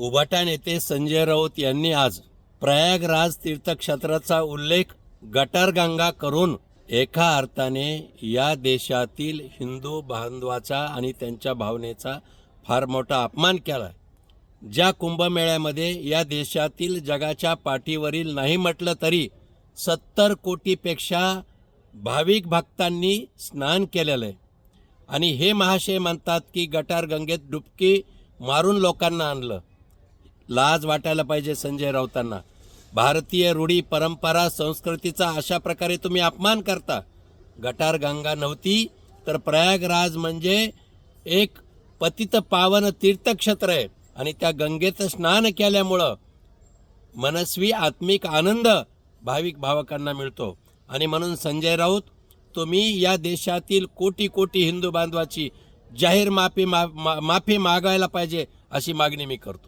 उभाटा नेते संजय राऊत यांनी आज प्रयागराज तीर्थक्षेत्राचा उल्लेख गटारगंगा करून एका अर्थाने या देशातील हिंदू बांधवाचा आणि त्यांच्या भावनेचा फार मोठा अपमान केला। ज्या कुंभमेळ्यामध्ये या देशातील जगाच्या पाठीवरील नाही म्हटलं तरी 70 कोटीपेक्षा भाविक भक्तांनी स्नान केलेलं आहे आणि हे महाशय म्हणतात की गटारगंगेत डुबकी मारून लोकांना आणलं। लाज वाटायला पाहिजे संजय राऊतांना। भारतीय रूढी परंपरा संस्कृतीचा अशा प्रकारे तुम्ही अपमान करता। गटारगंगा नव्हती तर प्रयागराज म्हणजे एक पतित पावन तीर्थक्षेत्र आहे आणि त्या गंगेत स्नान केल्यामुळं मनस्वी आत्मिक आनंद भाविक भावकांना मिळतो। आणि म्हणून संजय राऊत तुम्ही या देशातील कोटी कोटी हिंदू बांधवाची जाहीर माफी मागायला पाहिजे अशी मागणी मी करतो।